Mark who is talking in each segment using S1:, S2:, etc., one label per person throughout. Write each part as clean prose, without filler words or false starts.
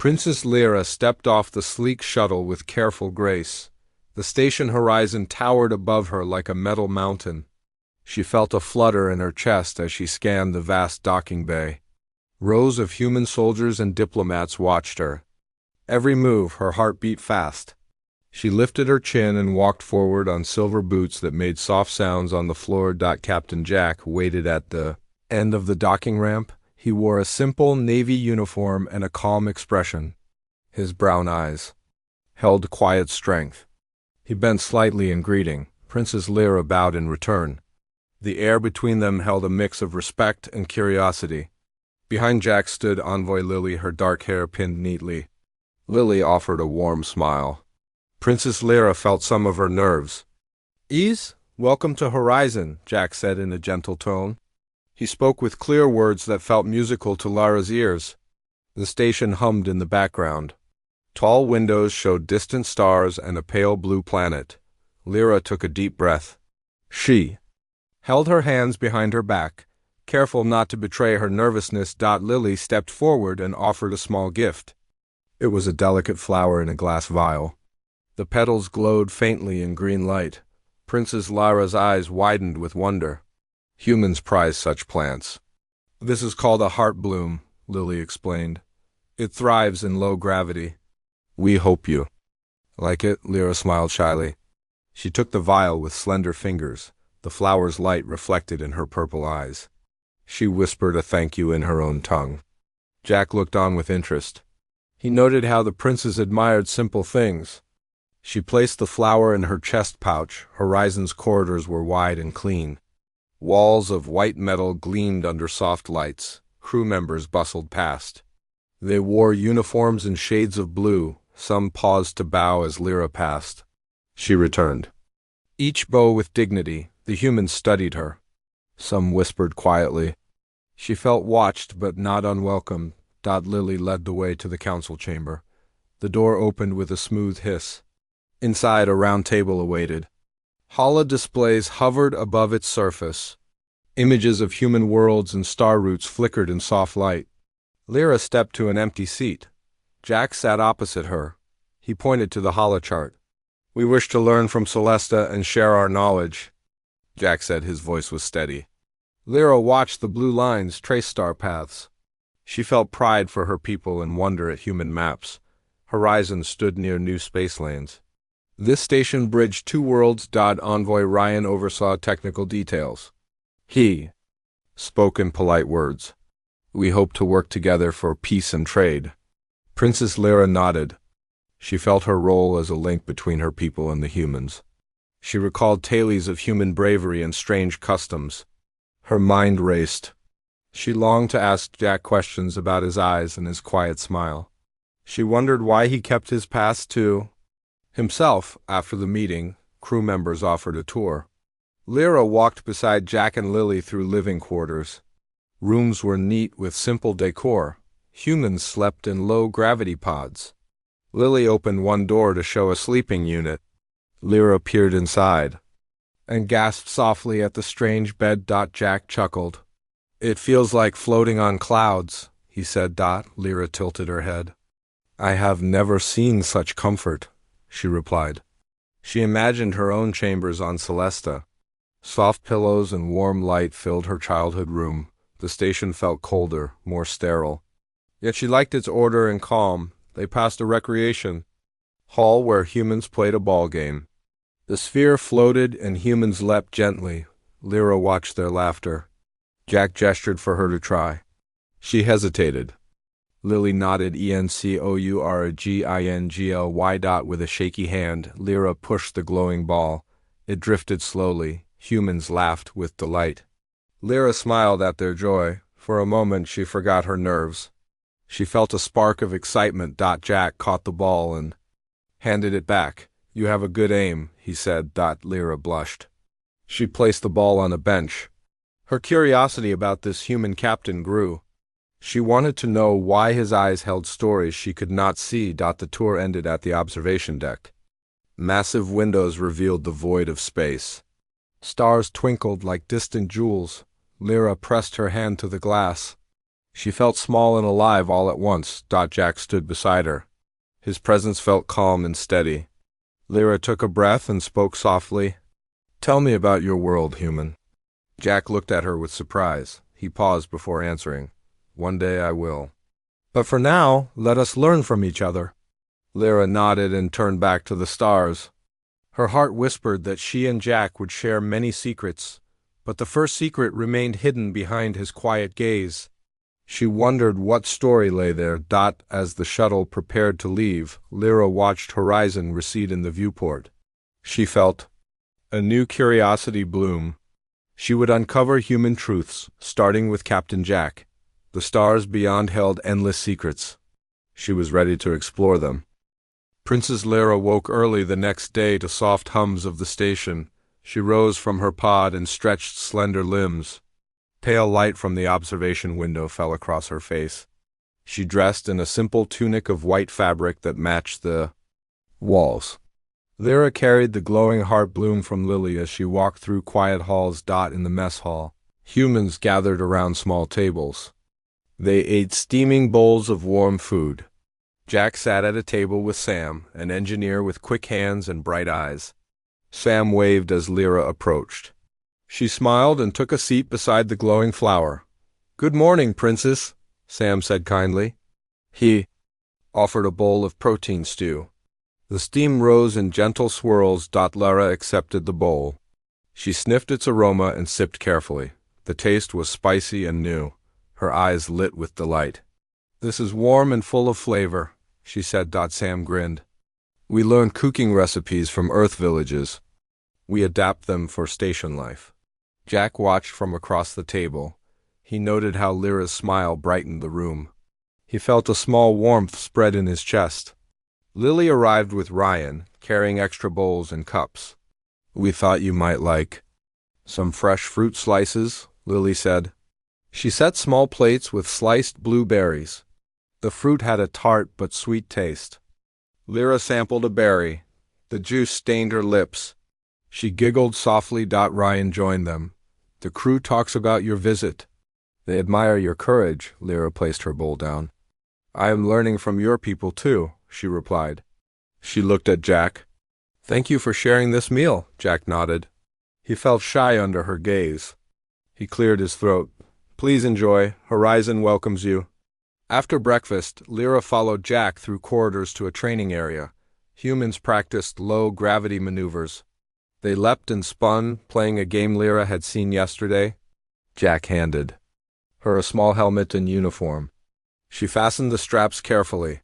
S1: Princess Lyra stepped off the sleek shuttle with careful grace. The station horizon towered above her like a metal mountain. She felt a flutter in her chest as she scanned the vast docking bay. Rows of human soldiers and diplomats watched her. Every move, her heart beat fast. She lifted her chin and walked forward on silver boots that made soft sounds on the floor. Captain Jack waited at the end of the docking ramp. He wore a simple navy uniform and a calm expression. His brown eyes held quiet strength. He bent slightly in greeting. Princess Lyra bowed in return. The air between them held a mix of respect and curiosity. Behind Jack stood Envoy Lily, her dark hair pinned neatly. Lily offered a warm smile. Princess Lyra felt some of her nerves. "Ease, welcome to Horizon," Jack said in a gentle tone. He spoke with clear words that felt musical to Lyra's ears. The station hummed in the background. Tall windows showed distant stars and a pale blue planet. Lyra took a deep breath. She held her hands behind her back, careful not to betray her nervousness. Lily stepped forward and offered a small gift. It was a delicate flower in a glass vial. The petals glowed faintly in green light. Princess Lyra's eyes widened with wonder. Humans prize such plants. "This is called a heart bloom," Lily explained. "It thrives in low gravity. We hope you like it." Lyra smiled shyly. She took the vial with slender fingers, the flower's light reflected in her purple eyes. She whispered a thank you in her own tongue. Jack looked on with interest. He noted how the princess admired simple things. She placed the flower in her chest pouch. Horizon's corridors were wide and clean. Walls of white metal gleamed under soft lights. Crew members bustled past. They wore uniforms in shades of blue. Some paused to bow as Lyra passed. She returned, each bow with dignity. The humans studied her. Some whispered quietly. She felt watched but not unwelcome. Lily led the way to the council chamber. The door opened with a smooth hiss. Inside, a round table awaited. Holo displays hovered above its surface. Images of human worlds and star routes flickered in soft light. Lyra stepped to an empty seat. Jack sat opposite her. He pointed to the holochart. "We wish to learn from Celesta and share our knowledge," Jack said. His voice was steady. Lyra watched the blue lines trace star paths. She felt pride for her people and wonder at human maps. Horizon stood near new space lanes. This station bridged two worlds. Envoy Ryan oversaw technical details. He spoke in polite words. "We hope to work together for peace and trade." Princess Lyra nodded. She felt her role as a link between her people and the humans. She recalled tales of human bravery and strange customs. Her mind raced. She longed to ask Jack questions about his eyes and his quiet smile. She wondered why he kept his past to himself. After the meeting, crew members offered a tour. Lyra walked beside Jack and Lily through living quarters. Rooms were neat with simple decor. Humans slept in low-gravity pods. Lily opened one door to show a sleeping unit. Lyra peered inside and gasped softly at the strange bed. Jack chuckled. "It feels like floating on clouds," he said. Lyra tilted her head. "I have never seen such comfort," she replied. She imagined her own chambers on Celesta. Soft pillows and warm light filled her childhood room. The station felt colder, more sterile. Yet she liked its order and calm. They passed a recreation hall where humans played a ball game. The sphere floated and humans leapt gently. Lyra watched their laughter. Jack gestured for her to try. She hesitated. Lily nodded. ENCOURGINGLY. With a shaky hand, Lyra pushed the glowing ball. It drifted slowly. Humans laughed with delight. Lyra smiled at their joy. For a moment she forgot her nerves. She felt a spark of excitement. Jack caught the ball and handed it back. "You have a good aim," he said. Lyra blushed. She placed the ball on a bench. Her curiosity about this human captain grew. She wanted to know why his eyes held stories she could not see. The tour ended at the observation deck. Massive windows revealed the void of space. Stars twinkled like distant jewels. Lyra pressed her hand to the glass. She felt small and alive all at once. Jack stood beside her. His presence felt calm and steady. Lyra took a breath and spoke softly. "Tell me about your world, human." Jack looked at her with surprise. He paused before answering. "One day I will. But for now, let us learn from each other." Lyra nodded and turned back to the stars. Her heart whispered that she and Jack would share many secrets, but the first secret remained hidden behind his quiet gaze. She wondered what story lay there. As the shuttle prepared to leave, Lyra watched horizon recede in the viewport. She felt a new curiosity bloom. She would uncover human truths, starting with Captain Jack. The stars beyond held endless secrets. She was ready to explore them. Princess Lyra woke early the next day to soft hums of the station. She rose from her pod and stretched slender limbs. Pale light from the observation window fell across her face. She dressed in a simple tunic of white fabric that matched the walls. Lyra carried the glowing heart bloom from Lily as she walked through quiet halls. In the mess hall, humans gathered around small tables. They ate steaming bowls of warm food. Jack sat at a table with Sam, an engineer with quick hands and bright eyes. Sam waved as Lyra approached. She smiled and took a seat beside the glowing flower. "Good morning, Princess," Sam said kindly. He offered a bowl of protein stew. The steam rose in gentle swirls. Lyra accepted the bowl. She sniffed its aroma and sipped carefully. The taste was spicy and new. Her eyes lit with delight. "This is warm and full of flavor," she said. Sam grinned. "We learn cooking recipes from Earth villages. We adapt them for station life." Jack watched from across the table. He noted how Lyra's smile brightened the room. He felt a small warmth spread in his chest. Lily arrived with Ryan, carrying extra bowls and cups. "We thought you might like some fresh fruit slices," Lily said. She set small plates with sliced blueberries. The fruit had a tart but sweet taste. Lyra sampled a berry. The juice stained her lips. She giggled softly. Ryan joined them. "The crew talks about your visit. They admire your courage." Lyra placed her bowl down. "I am learning from your people too," she replied. She looked at Jack. "Thank you for sharing this meal," Jack nodded. He felt shy under her gaze. He cleared his throat. "Please enjoy. Horizon welcomes you." After breakfast, Lyra followed Jack through corridors to a training area. Humans practiced low-gravity maneuvers. They leapt and spun, playing a game Lyra had seen yesterday. Jack handed her a small helmet and uniform. She fastened the straps carefully.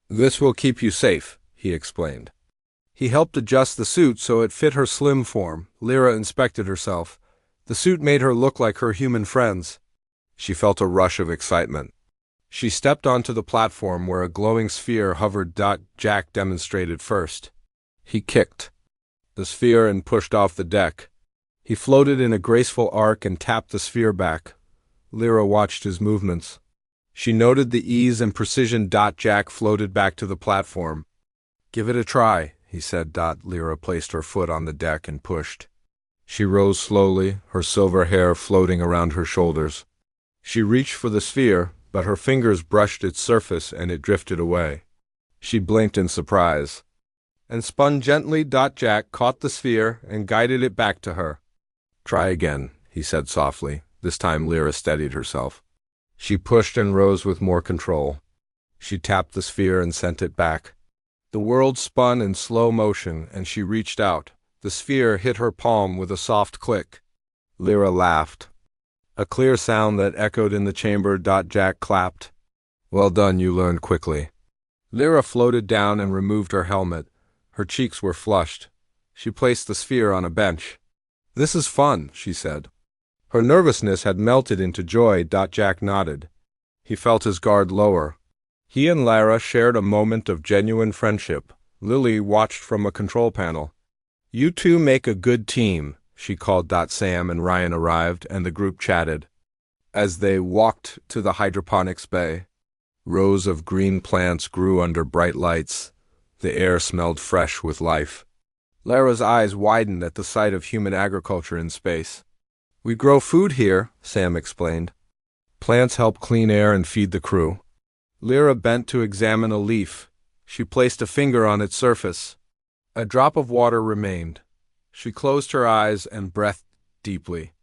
S1: "This will keep you safe," he explained. He helped adjust the suit so it fit her slim form. Lyra inspected herself. The suit made her look like her human friends. She felt a rush of excitement. She stepped onto the platform where a glowing sphere hovered. Jack demonstrated first. He kicked the sphere and pushed off the deck. He floated in a graceful arc and tapped the sphere back. Lyra watched his movements. She noted the ease and precision. Jack floated back to the platform. "Give it a try," he said. Lyra placed her foot on the deck and pushed. She rose slowly, her silver hair floating around her shoulders. She reached for the sphere, but her fingers brushed its surface and it drifted away. She blinked in surprise and spun gently. Jack caught the sphere and guided it back to her. "Try again," he said softly. This time Lyra steadied herself. She pushed and rose with more control. She tapped the sphere and sent it back. The world spun in slow motion, and she reached out. The sphere hit her palm with a soft click. Lyra laughed. A clear sound that echoed in the chamber. Jack clapped. "Well done, you learned quickly." Lyra floated down and removed her helmet. Her cheeks were flushed. She placed the sphere on a bench. "This is fun," she said. Her nervousness had melted into joy. Jack nodded. He felt his guard lower. He and Lyra shared a moment of genuine friendship. Lily watched from a control panel. "You two make a good team," she called. Sam and Ryan arrived, and the group chatted. As they walked to the hydroponics bay, rows of green plants grew under bright lights. The air smelled fresh with life. Lyra's eyes widened at the sight of human agriculture in space. "We grow food here," Sam explained. Plants help clean air and feed the crew. Lyra bent to examine a leaf. She placed a finger on its surface. A drop of water remained. She closed her eyes and breathed deeply.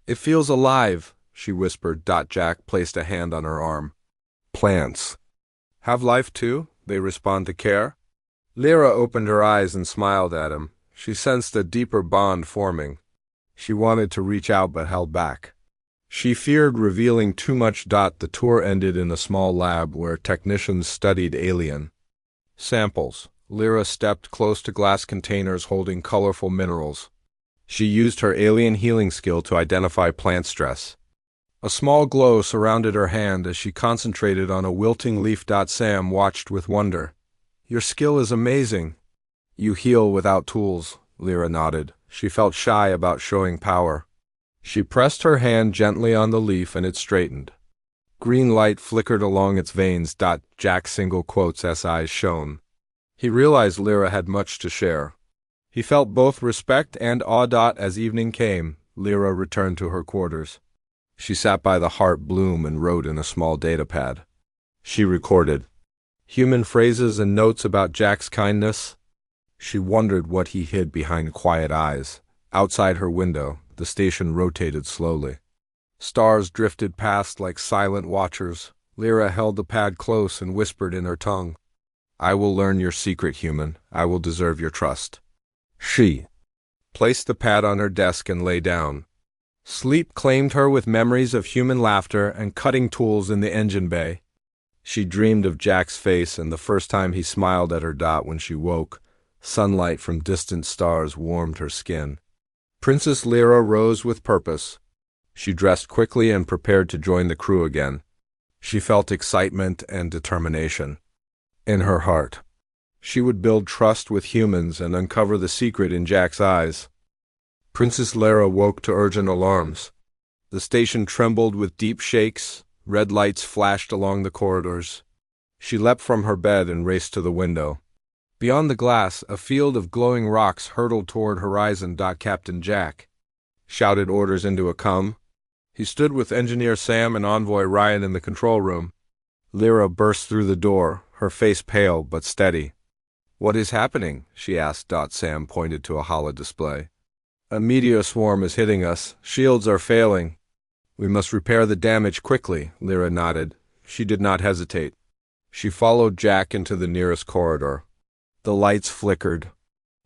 S1: It feels alive, she whispered. Jack placed a hand on her arm. Plants have life too? They respond to care? Lyra opened her eyes and smiled at him. She sensed a deeper bond forming. She wanted to reach out but held back. She feared revealing too much. The tour ended in a small lab where technicians studied alien samples. Lyra stepped close to glass containers holding colorful minerals. She used her alien healing skill to identify plant stress. A small glow surrounded her hand as she concentrated on a wilting leaf. Sam watched with wonder. Your skill is amazing. You heal without tools, Lyra nodded. She felt shy about showing power. She pressed her hand gently on the leaf and it straightened. Green light flickered along its veins. Jack single quotes as eyes shone. He realized Lyra had much to share. He felt both respect and awe. As evening came, Lyra returned to her quarters. She sat by the heart bloom and wrote in a small datapad. She recorded human phrases and notes about Jack's kindness. She wondered what he hid behind quiet eyes. Outside her window, the station rotated slowly. Stars drifted past like silent watchers. Lyra held the pad close and whispered in her tongue. I will learn your secret, human. I will deserve your trust. She placed the pad on her desk and lay down. Sleep claimed her with memories of human laughter and cutting tools in the engine bay. She dreamed of Jack's face and the first time he smiled at her. When she woke, sunlight from distant stars warmed her skin. Princess Lyra rose with purpose. She dressed quickly and prepared to join the crew again. She felt excitement and determination. In her heart, she would build trust with humans and uncover the secret in Jack's eyes. Princess Lyra woke to urgent alarms. The station trembled with deep shakes. Red lights flashed along the corridors. She leapt from her bed and raced to the window. Beyond the glass, a field of glowing rocks hurtled toward horizon. Captain Jack shouted orders into a com. He stood with Engineer Sam and Envoy Ryan in the control room. Lyra burst through the door, her face pale but steady. What is happening? She asked. Sam pointed to a holodisplay. A meteor swarm is hitting us. Shields are failing. We must repair the damage quickly, Lyra nodded. She did not hesitate. She followed Jack into the nearest corridor. The lights flickered.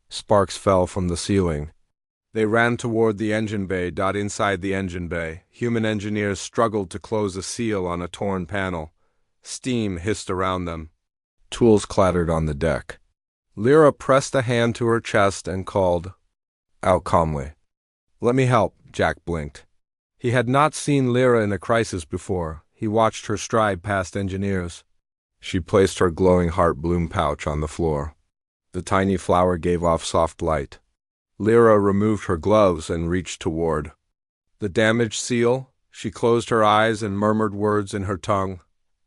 S1: Sparks fell from the ceiling. They ran toward the engine bay. Inside the engine bay, human engineers struggled to close a seal on a torn panel. Steam hissed around them. Tools clattered on the deck. Lyra pressed a hand to her chest and called out calmly. Let me help, Jack blinked. He had not seen Lyra in a crisis before. He watched her stride past engineers. She placed her glowing heart bloom pouch on the floor. The tiny flower gave off soft light. Lyra removed her gloves and reached toward the damaged seal. She closed her eyes and murmured words in her tongue.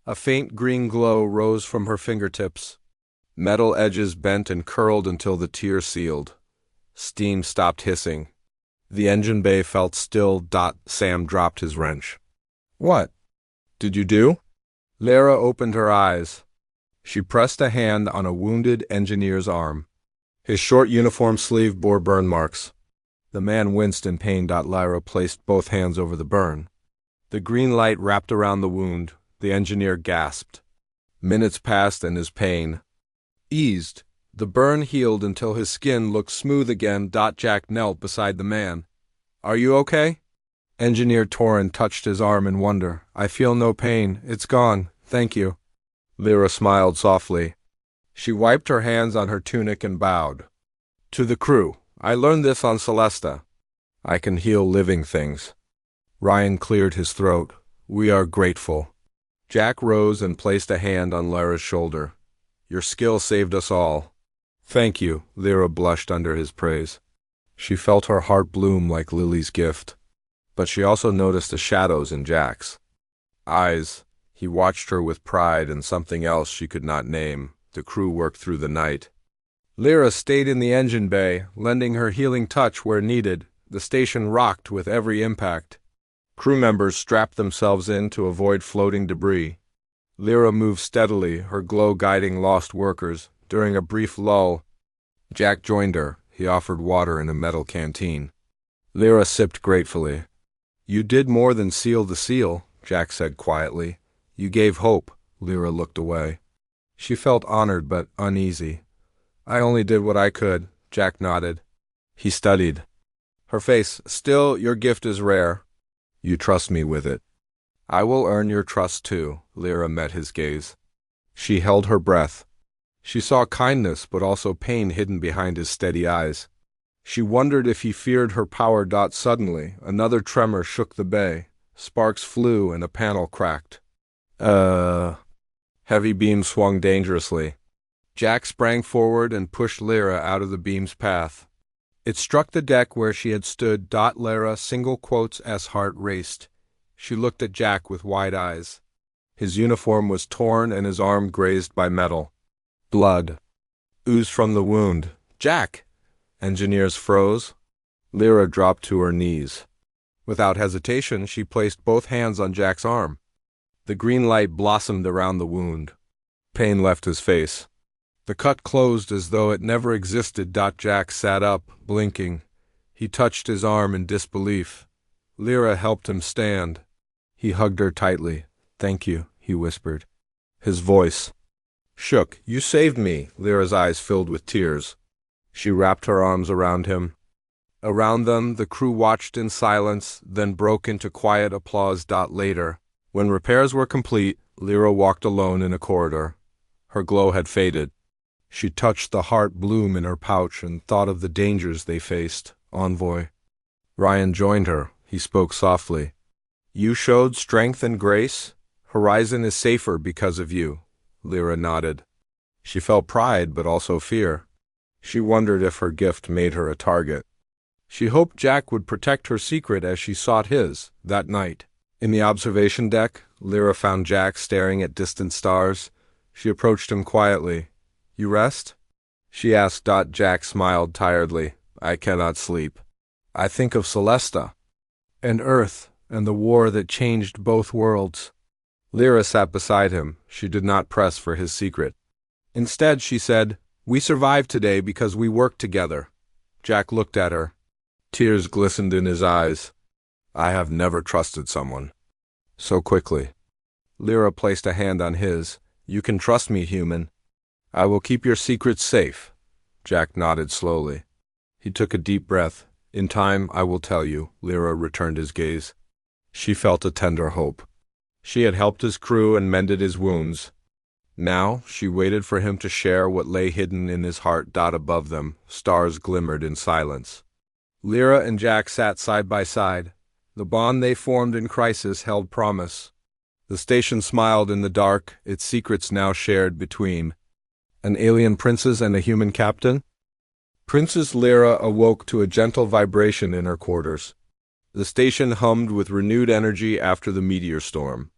S1: A faint green glow rose from her fingertips. Metal edges bent and curled until the tear sealed. Steam stopped hissing. The engine bay felt still. Sam dropped his wrench. What did you do? Lyra opened her eyes. She pressed a hand on a wounded engineer's arm. His short uniform sleeve bore burn marks. The man winced in pain. Lyra placed both hands over the burn. The green light wrapped around the wound. The engineer gasped. Minutes passed and his pain eased. The burn healed until his skin looked smooth again. Jack knelt beside the man. Are you okay? Engineer Torrin touched his arm in wonder. I feel no pain. It's gone. Thank you. Lyra smiled softly. She wiped her hands on her tunic and bowed. To the crew, I learned this on Celesta. I can heal living things. Ryan cleared his throat. We are grateful. Jack rose and placed a hand on Lyra's shoulder. Your skill saved us all. Thank you, Lyra blushed under his praise. She felt her heart bloom like Lily's gift. But she also noticed the shadows in Jack's eyes. He watched her with pride and something else she could not name. The crew worked through the night. Lyra stayed in the engine bay, lending her healing touch where needed. The station rocked with every impact. Crew members strapped themselves in to avoid floating debris. Lyra moved steadily, her glow guiding lost workers. During a brief lull, Jack joined her. He offered water in a metal canteen. Lyra sipped gratefully. "You did more than seal the seal," Jack said quietly. "You gave hope." Lyra looked away. She felt honored but uneasy. "I only did what I could," Jack nodded. He studied her face. "Still, your gift is rare. You trust me with it." "I will earn your trust too." Lyra met his gaze. She held her breath. She saw kindness but also pain hidden behind his steady eyes. She wondered if he feared her power. Suddenly, another tremor shook the bay. Sparks flew and a panel cracked. Heavy beams swung dangerously. Jack sprang forward and pushed Lyra out of the beam's path. It struck the deck where she had stood. Lyra, single quotes as heart raced. She looked at Jack with wide eyes. His uniform was torn and his arm grazed by metal. Blood oozed from the wound. "Jack!" Engineers froze. Lyra dropped to her knees. Without hesitation, she placed both hands on Jack's arm. The green light blossomed around the wound. Pain left his face. The cut closed as though it never existed. Jack sat up, blinking. He touched his arm in disbelief. Lyra helped him stand. He hugged her tightly. "Thank you," he whispered. His voice shook. "You saved me." Lyra's eyes filled with tears. She wrapped her arms around him. Around them, the crew watched in silence, then broke into quiet applause. Later, when repairs were complete, Lyra walked alone in a corridor. Her glow had faded. She touched the heart bloom in her pouch and thought of the dangers they faced. Envoy Ryan joined her. He spoke softly. "You showed strength and grace. Horizon is safer because of you." Lyra nodded. She felt pride but also fear. She wondered if her gift made her a target. She hoped Jack would protect her secret as she sought his. That night, in the observation deck, Lyra found Jack staring at distant stars. She approached him quietly. "You rest?" she asked. Jack smiled tiredly. "I cannot sleep. I think of Celesta and Earth and the war that changed both worlds." Lyra sat beside him. She did not press for his secret. Instead, she said, "We survived today because we worked together." Jack looked at her. Tears glistened in his eyes. "I have never trusted someone so quickly." Lyra placed a hand on his. "You can trust me, human. I will keep your secrets safe." Jack nodded slowly. He took a deep breath. "In time, I will tell you." Lyra returned his gaze. She felt a tender hope. She had helped his crew and mended his wounds. Now, she waited for him to share what lay hidden in his heart. Above them, stars glimmered in silence. Lyra and Jack sat side by side. The bond they formed in crisis held promise. The station smiled in the dark, its secrets now shared between an alien princess and a human captain. Princess Lyra awoke to a gentle vibration in her quarters. The station hummed with renewed energy after the meteor storm.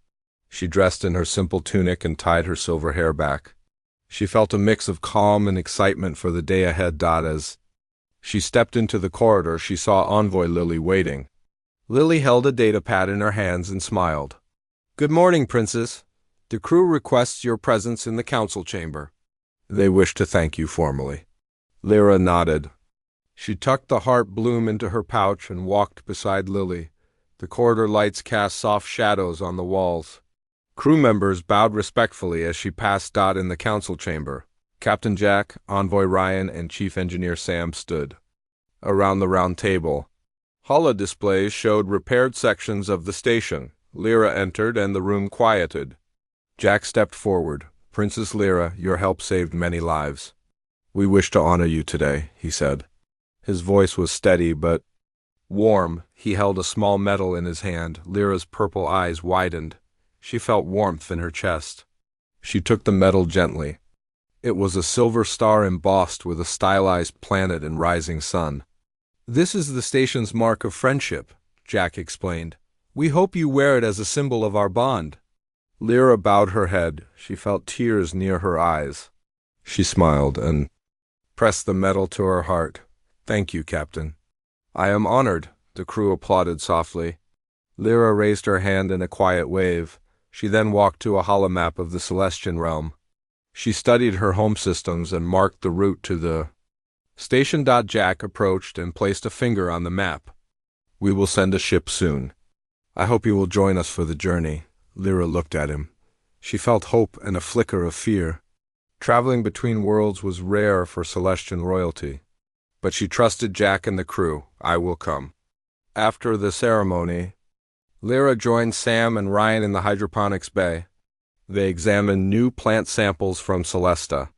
S1: She dressed in her simple tunic and tied her silver hair back. She felt a mix of calm and excitement for the day ahead. As she stepped into the corridor, she saw Envoy Lily waiting. Lily held a datapad in her hands and smiled. "Good morning, Princess. The crew requests your presence in the council chamber. They wish to thank you formally." Lyra nodded. She tucked the heart bloom into her pouch and walked beside Lily. The corridor lights cast soft shadows on the walls. Crew members bowed respectfully as she passed. In the council chamber, Captain Jack, Envoy Ryan, and Chief Engineer Sam stood around the round table. Holo displays showed repaired sections of the station. Lyra entered and the room quieted. Jack stepped forward. "Princess Lyra, your help saved many lives. We wish to honor you today," he said. His voice was steady but warm. He held a small medal in his hand. Lyra's purple eyes widened. She felt warmth in her chest. She took the medal gently. It was a silver star embossed with a stylized planet and rising sun. "This is the station's mark of friendship," Jack explained. "We hope you wear it as a symbol of our bond." Lyra bowed her head. She felt tears near her eyes. She smiled and pressed the medal to her heart. "Thank you, Captain." "I am honored." The crew applauded softly. Lyra raised her hand in a quiet wave. She then walked to a holomap of the Celestian realm. She studied her home systems and marked the route to the station. Jack approached and placed a finger on the map. "We will send a ship soon. I hope you will join us for the journey." Lyra looked at him. She felt hope and a flicker of fear. Traveling between worlds was rare for Celestian royalty. But she trusted Jack and the crew. "I will come." After the ceremony, Lyra joined Sam and Ryan in the hydroponics bay. They examined new plant samples from Celesta.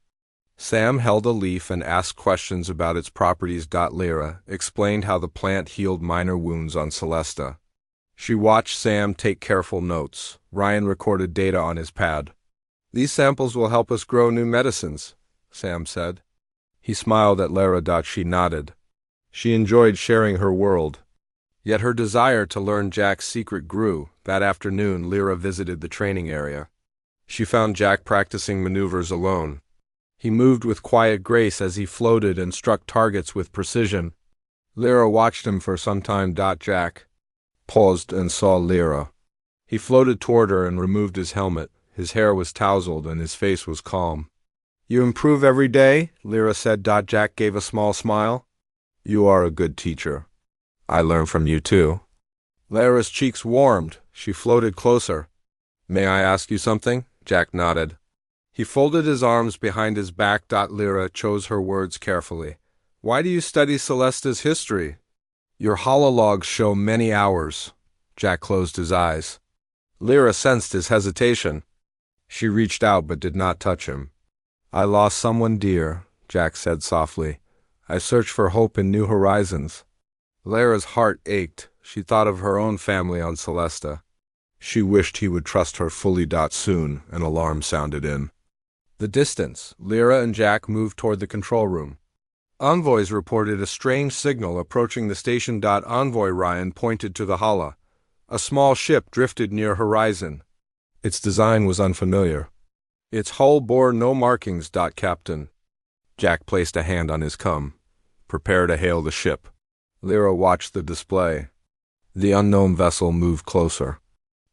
S1: Sam held a leaf and asked questions about its properties. Lyra explained how the plant healed minor wounds on Celesta. She watched Sam take careful notes. Ryan recorded data on his pad. "These samples will help us grow new medicines," Sam said. He smiled at Lyra. She nodded. She enjoyed sharing her world. Yet her desire to learn Jack's secret grew. That afternoon, Lyra visited the training area. She found Jack practicing maneuvers alone. He moved with quiet grace as he floated and struck targets with precision. Lyra watched him for some time. Jack paused and saw Lyra. He floated toward her and removed his helmet. His hair was tousled and his face was calm. "You improve every day," Lyra said. Jack gave a small smile. "You are a good teacher. I learn from you too." Lyra's cheeks warmed. She floated closer. "May I ask you something?" Jack nodded. He folded his arms behind his back. Lyra chose her words carefully. "Why do you study Celesta's history?" "Your holologs show many hours." Jack closed his eyes. Lyra sensed his hesitation. She reached out but did not touch him. "I lost someone dear," Jack said softly. "I search for hope in new horizons." Lyra's heart ached. She thought of her own family on Celesta. She wished he would trust her fully. Soon, an alarm sounded in the distance. Lyra and Jack moved toward the control room. Envoys reported a strange signal approaching the station. Envoy Ryan pointed to the hala. A small ship drifted near horizon. Its design was unfamiliar. Its hull bore no markings. Captain. Jack placed a hand on his cum. "Prepare to hail the ship." Lyra watched the display. The unknown vessel moved closer.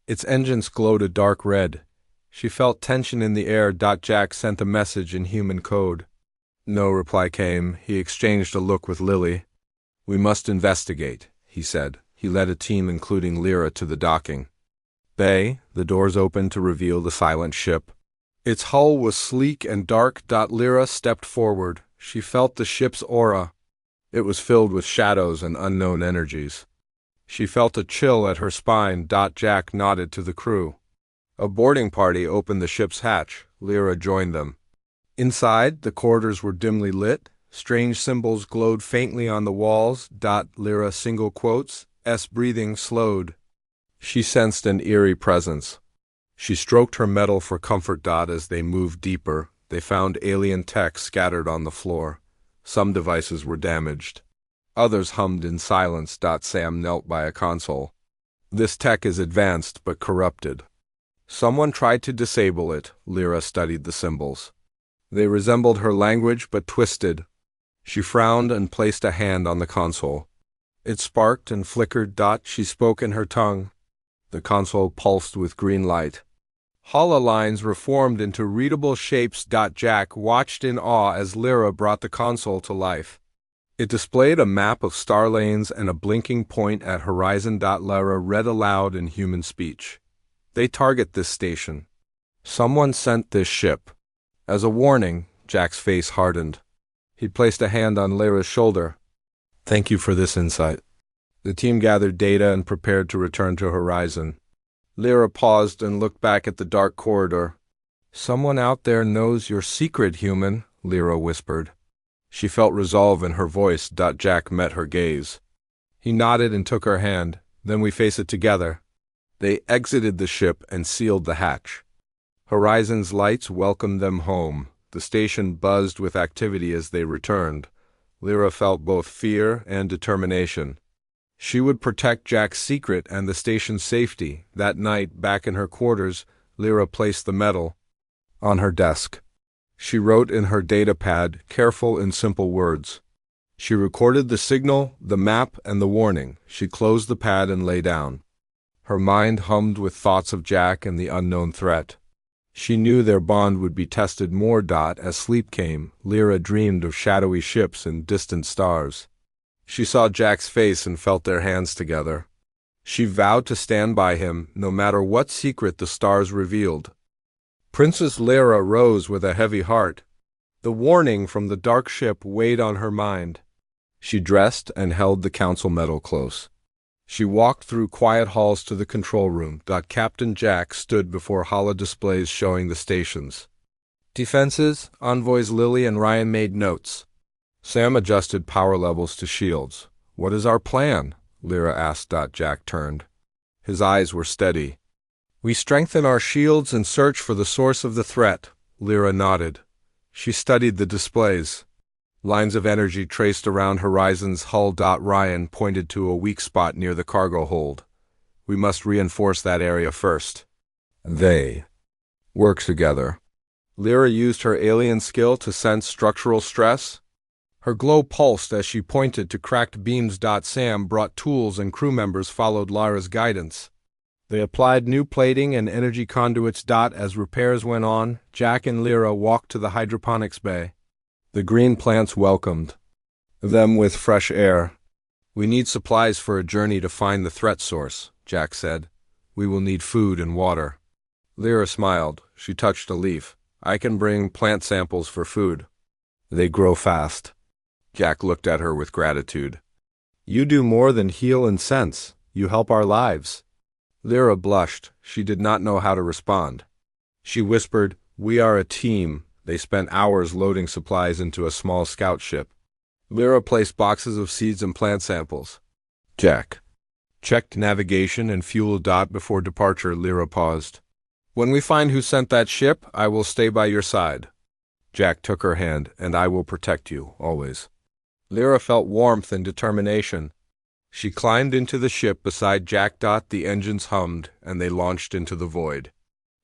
S1: Its engines glowed a dark red. She felt tension in the air. Jack sent a message in human code. No reply came. He exchanged a look with Lily. "We must investigate," he said. He led a team including Lyra to the docking bay. The doors opened to reveal the silent ship. Its hull was sleek and dark. Lyra stepped forward. She felt the ship's aura. It was filled with shadows and unknown energies. She felt a chill at her spine. Jack nodded to the crew. A boarding party opened the ship's hatch. Lyra joined them. Inside, the corridors were dimly lit. Strange symbols glowed faintly on the walls. Lyra single quotes. Breathing slowed. She sensed an eerie presence. She stroked her metal for comfort. As they moved deeper, they found alien tech scattered on the floor. Some devices were damaged. Others hummed in silence. Sam knelt by a console. "This tech is advanced but corrupted. Someone tried to disable it." Lyra studied the symbols. They resembled her language but twisted. She frowned and placed a hand on the console. It sparked and flickered. She spoke in her tongue. The console pulsed with green light. Hololines reformed into readable shapes. Jack watched in awe as Lyra brought the console to life. It displayed a map of star lanes and a blinking point at horizon. Lyra read aloud in human speech. "They target this station. Someone sent this ship." As a warning, Jack's face hardened. He placed a hand on Lyra's shoulder. "Thank you for this insight." The team gathered data and prepared to return to Horizon. Lyra paused and looked back at the dark corridor. "Someone out there knows your secret, human," Lyra whispered. She felt resolve in her voice. Jack met her gaze. He nodded and took her hand. "Then we face it together." They exited the ship and sealed the hatch. Horizon's lights welcomed them home. The station buzzed with activity as they returned. Lyra felt both fear and determination. She would protect Jack's secret and the station's safety. That night, back in her quarters, Lyra placed the medal on her desk. She wrote in her data pad, careful and simple words. She recorded the signal, the map, and the warning. She closed the pad and lay down. Her mind hummed with thoughts of Jack and the unknown threat. She knew their bond would be tested more. As sleep came, Lyra dreamed of shadowy ships and distant stars. She saw Jack's face and felt their hands together. She vowed to stand by him, no matter what secret the stars revealed. Princess Lyra rose with a heavy heart. The warning from the dark ship weighed on her mind. She dressed and held the council medal close. She walked through quiet halls to the control room. Captain Jack stood before holodisplays showing the stations. Defenses, envoys Lily and Ryan made notes. Sam adjusted power levels to shields. "What is our plan?" Lyra asked. Jack turned. His eyes were steady. "We strengthen our shields and search for the source of the threat." Lyra nodded. She studied the displays. Lines of energy traced around Horizon's hull. Ryan pointed to a weak spot near the cargo hold. "We must reinforce that area first." They worked together. Lyra used her alien skill to sense structural stress. Her glow pulsed as she pointed to cracked beams. Sam brought tools and crew members followed Lyra's guidance. They applied new plating and energy conduits. As repairs went on, Jack and Lyra walked to the hydroponics bay. The green plants welcomed them with fresh air. "We need supplies for a journey to find the threat source," Jack said. "We will need food and water." Lyra smiled. She touched a leaf. "I can bring plant samples for food. They grow fast." Jack looked at her with gratitude. "You do more than heal and sense. You help our lives." Lyra blushed. She did not know how to respond. She whispered, "We are a team." They spent hours loading supplies into a small scout ship. Lyra placed boxes of seeds and plant samples. Jack checked navigation and fuel. Before departure, Lyra paused. "When we find who sent that ship, I will stay by your side." Jack took her hand. "And I will protect you, always." Lyra felt warmth and determination. She climbed into the ship beside Jack. The engines hummed, and they launched into the void.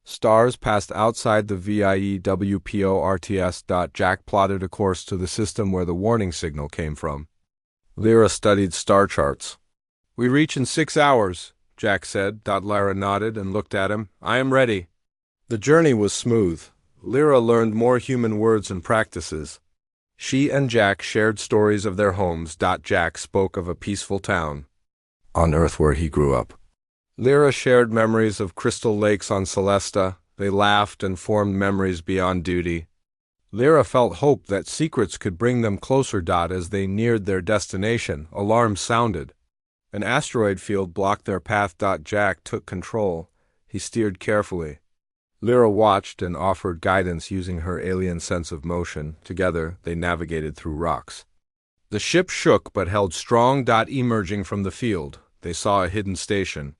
S1: Stars passed outside the VIEWPORTS. Jack plotted a course to the system where the warning signal came from. Lyra studied star charts. "We reach in 6 hours," Jack said. Lyra nodded and looked at him. "I am ready." The journey was smooth. Lyra learned more human words and practices. She and Jack shared stories of their homes. Jack spoke of a peaceful town on Earth where he grew up. Lyra shared memories of crystal lakes on Celesta. They laughed and formed memories beyond duty. Lyra felt hope that secrets could bring them closer. As they neared their destination, alarms sounded. An asteroid field blocked their path. Jack took control. He steered carefully. Lyra watched and offered guidance using her alien sense of motion. Together, they navigated through rocks. The ship shook but held strong. Emerging from the field, they saw a hidden station.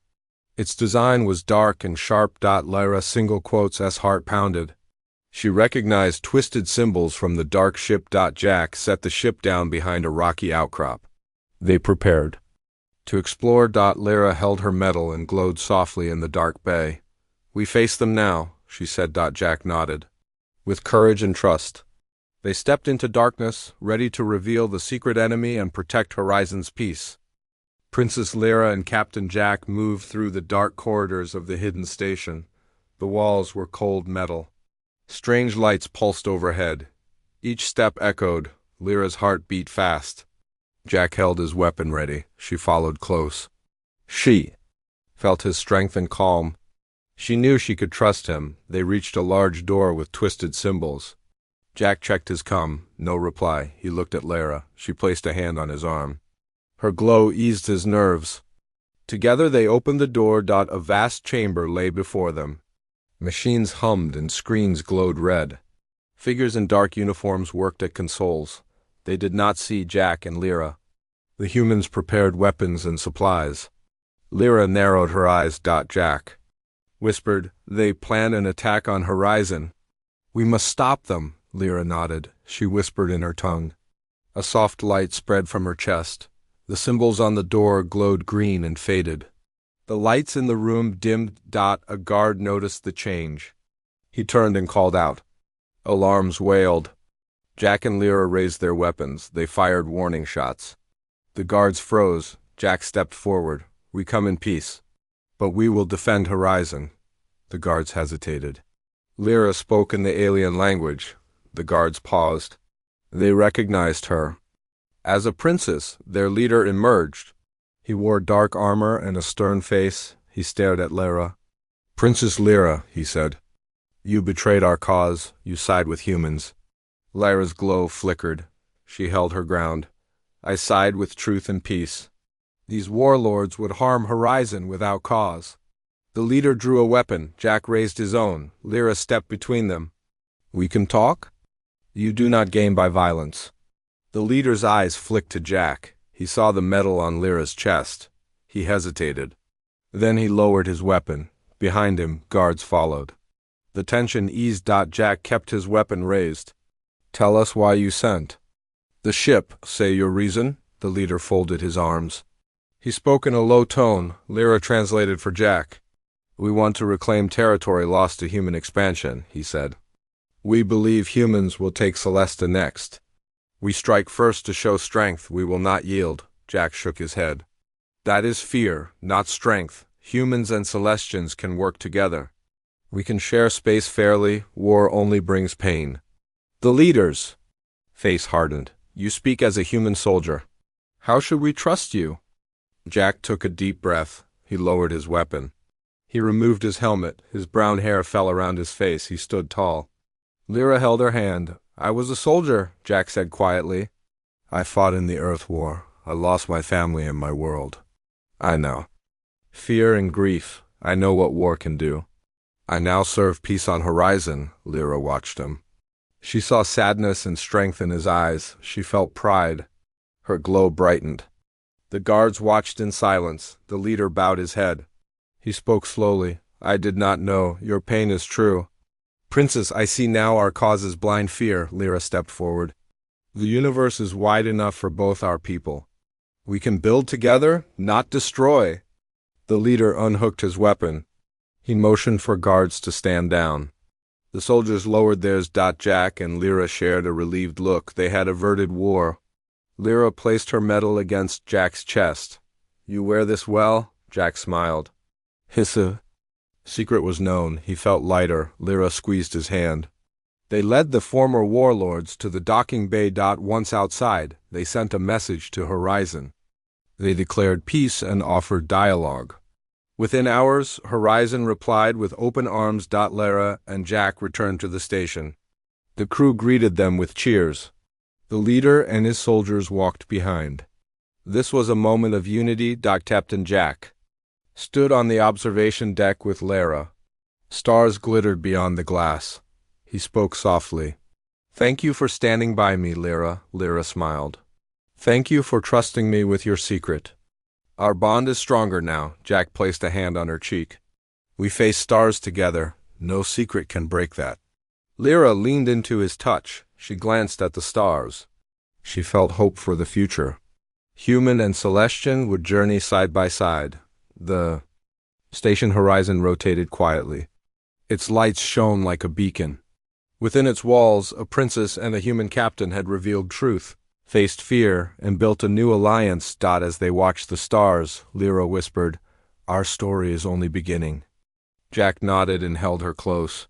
S1: Its design was dark and sharp. Lyra single quotes as heart pounded. She recognized twisted symbols from the dark ship. Jack set the ship down behind a rocky outcrop. They prepared to explore. Lyra held her medal and glowed softly in the dark bay. "We face them now," she said. Jack nodded. With courage and trust, they stepped into darkness, ready to reveal the secret enemy and protect Horizon's peace. Princess Lyra and Captain Jack moved through the dark corridors of the hidden station. The walls were cold metal. Strange lights pulsed overhead. Each step echoed. Lyra's heart beat fast. Jack held his weapon ready. She followed close. She felt his strength and calm. She knew she could trust him. They reached a large door with twisted symbols. Jack checked his comm. No reply. He looked at Lyra. She placed a hand on his arm. Her glow eased his nerves. Together they opened the door. A vast chamber lay before them. Machines hummed and screens glowed red. Figures in dark uniforms worked at consoles. They did not see Jack and Lyra. The humans prepared weapons and supplies. Lyra narrowed her eyes. Jack whispered, "They plan an attack on Horizon." "We must stop them," Lyra nodded. She whispered in her tongue. A soft light spread from her chest. The symbols on the door glowed green and faded. The lights in the room dimmed. A guard noticed the change. He turned and called out. Alarms wailed. Jack and Lyra raised their weapons. They fired warning shots. The guards froze. Jack stepped forward. "We come in peace." But we will defend Horizon. The guards hesitated. Lyra spoke in the alien language. The guards paused. They recognized her. As a princess, their leader emerged. He wore dark armor and a stern face. He stared at Lyra. Princess Lyra, he said. You betrayed our cause. You side with humans. Lyra's glow flickered. She held her ground. I side with truth and peace. These warlords would harm Horizon without cause. The leader drew a weapon. Jack raised his own. Lyra stepped between them. We can talk? You do not gain by violence. The leader's eyes flicked to Jack. He saw the metal on Lyra's chest. He hesitated. Then he lowered his weapon. Behind him, guards followed. The tension eased. Jack kept his weapon raised. Tell us why you sent. The ship, say your reason. The leader folded his arms. He spoke in a low tone. Lyra translated for Jack. We want to reclaim territory lost to human expansion, he said. We believe humans will take Celesta next. We strike first to show strength. We will not yield. Jack shook his head. That is fear, not strength. Humans and Celestians can work together. We can share space fairly. War only brings pain. The leaders. Face hardened. You speak as a human soldier. How should we trust you? Jack took a deep breath. He lowered his weapon. He removed his helmet. His brown hair fell around his face. He stood tall. Lyra held her hand. I was a soldier, Jack said quietly. I fought in the Earth War. I lost my family and my world. I know. Fear and grief. I know what war can do. I now serve peace on Horizon. Lyra watched him. She saw sadness and strength in his eyes. She felt pride. Her glow brightened. The guards watched in silence. The leader bowed his head. He spoke slowly. I did not know. Your pain is true. Princess, I see now our cause is blind fear. Lyra stepped forward. The universe is wide enough for both our people. We can build together, not destroy. The leader unhooked his weapon. He motioned for guards to stand down. The soldiers lowered theirs. Jack and Lyra shared a relieved look. They had averted war. Lyra placed her medal against Jack's chest. You wear this well? Jack smiled. His secret was known. He felt lighter. Lyra squeezed his hand. They led the former warlords to the docking bay. Once outside, they sent a message to Horizon. They declared peace and offered dialogue. Within hours, Horizon replied with open arms. Lyra and Jack returned to the station. The crew greeted them with cheers. The leader and his soldiers walked behind. This was a moment of unity. Captain Jack stood on the observation deck with Lyra. Stars glittered beyond the glass. He spoke softly. Thank you for standing by me, Lyra. Lyra smiled. Thank you for trusting me with your secret. Our bond is stronger now. Jack placed a hand on her cheek. We face stars together. No secret can break that. Lyra leaned into his touch. She glanced at the stars. She felt hope for the future. Human and Celestian would journey side by side. The station Horizon rotated quietly. Its lights shone like a beacon. Within its walls, a princess and a human captain had revealed truth, faced fear, and built a new alliance. As they watched the stars, Lyra whispered, Our story is only beginning. Jack nodded and held her close.